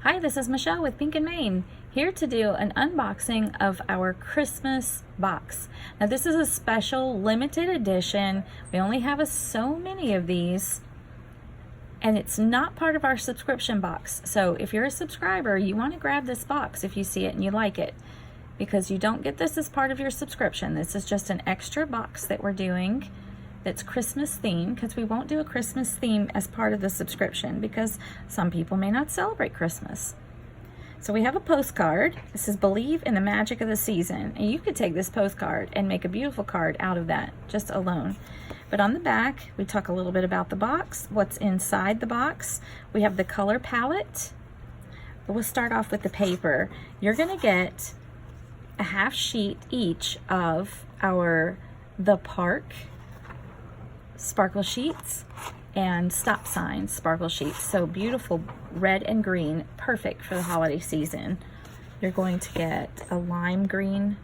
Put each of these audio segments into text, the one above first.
Hi, this is Michelle with Pink and Main, here to do an unboxing of our Christmas box. Now this is a special limited edition. We only have so many of these, and it's not part of our subscription box. So if you're a subscriber, you want to grab this box if you see it and you like it, because you don't get this as part of your subscription. This is just an extra box that we're doing that's Christmas themed, because we won't do a Christmas theme as part of the subscription because some people may not celebrate Christmas. So we have a postcard. This is Believe in the Magic of the Season, and you could take this postcard and make a beautiful card out of that just alone. But on the back, we talk a little bit about the box, what's inside the box. We have the color palette, but we'll start off with the paper. You're gonna get a half sheet each of our The Park sparkle sheets and stop signs sparkle sheets. So beautiful red and green, perfect for the holiday season. You're going to get a lime green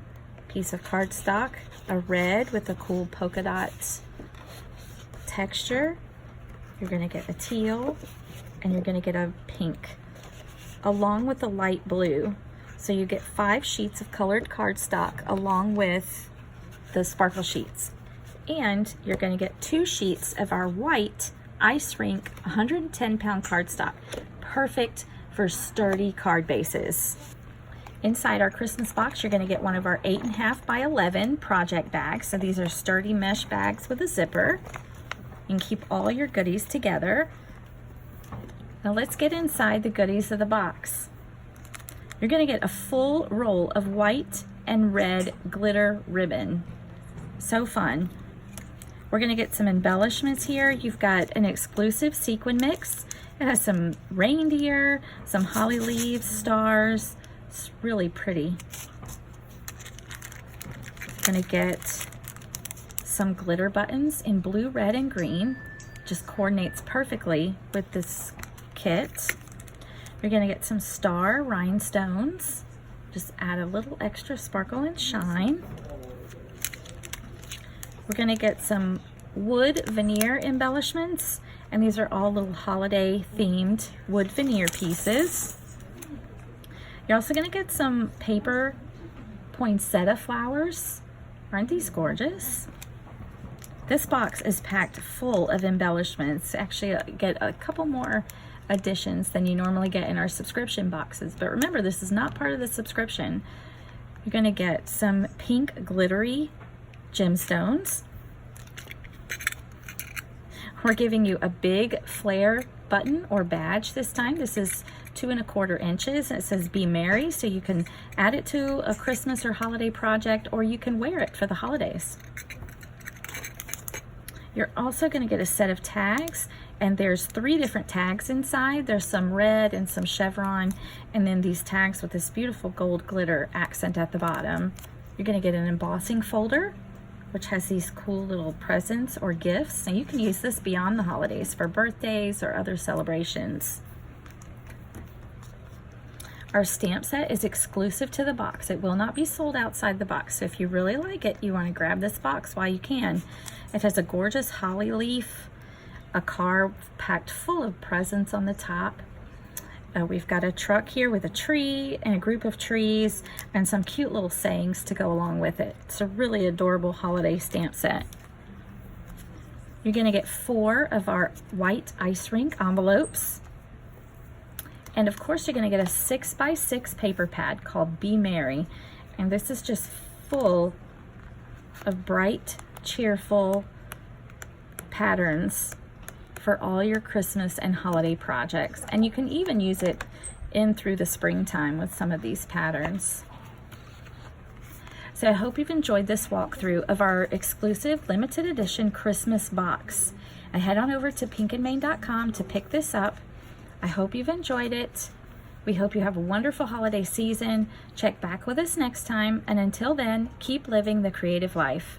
piece of cardstock, a red with a cool polka dot texture. You're going to get a teal, and you're going to get a pink along with a light blue. So you get 5 sheets of colored cardstock along with the sparkle sheets. And you're going to get 2 sheets of our white Ice Rink 110-pound cardstock, perfect for sturdy card bases. Inside our Christmas box, you're going to get one of our 8.5 by 11 project bags. So these are sturdy mesh bags with a zipper. You can keep all your goodies together. Now let's get inside the goodies of the box. You're going to get a full roll of white and red glitter ribbon. So fun. We're going to get some embellishments here. You've got an exclusive sequin mix. It has some reindeer, some holly leaves, stars. It's really pretty. Going to get some glitter buttons in blue, red, and green. Just coordinates perfectly with this kit. You're going to get some star rhinestones. Just add a little extra sparkle and shine. We're going to get some wood veneer embellishments, and these are all little holiday themed wood veneer pieces. You're also going to get some paper poinsettia flowers. Aren't these gorgeous? This box is packed full of embellishments. Actually, get a couple more additions than you normally get in our subscription boxes, but remember, this is not part of the subscription. You're going to get some pink glittery gemstones. We're giving you a big flare button or badge this time. This is 2¼ inches. It says Be Merry, so you can add it to a Christmas or holiday project, or you can wear it for the holidays. You're also going to get a set of tags, and there's 3 different tags inside. There's some red and some chevron, and then these tags with this beautiful gold glitter accent at the bottom. You're going to get an embossing folder, which has these cool little presents or gifts. And you can use this beyond the holidays for birthdays or other celebrations. Our stamp set is exclusive to the box. It will not be sold outside the box. So if you really like it, you want to grab this box while you can. It has a gorgeous holly leaf, a car packed full of presents on the top. We've got a truck here with a tree and a group of trees and some cute little sayings to go along with it. It's a really adorable holiday stamp set. You're going to get 4 of our white Ice Rink envelopes. And of course, you're going to get a 6x6 paper pad called Be Merry. And this is just full of bright, cheerful patterns for all your Christmas and holiday projects. And you can even use it in through the springtime with some of these patterns. So I hope you've enjoyed this walkthrough of our exclusive limited edition Christmas box. And head on over to pinkandmain.com to pick this up. I hope you've enjoyed it. We hope you have a wonderful holiday season. Check back with us next time. And until then, keep living the creative life.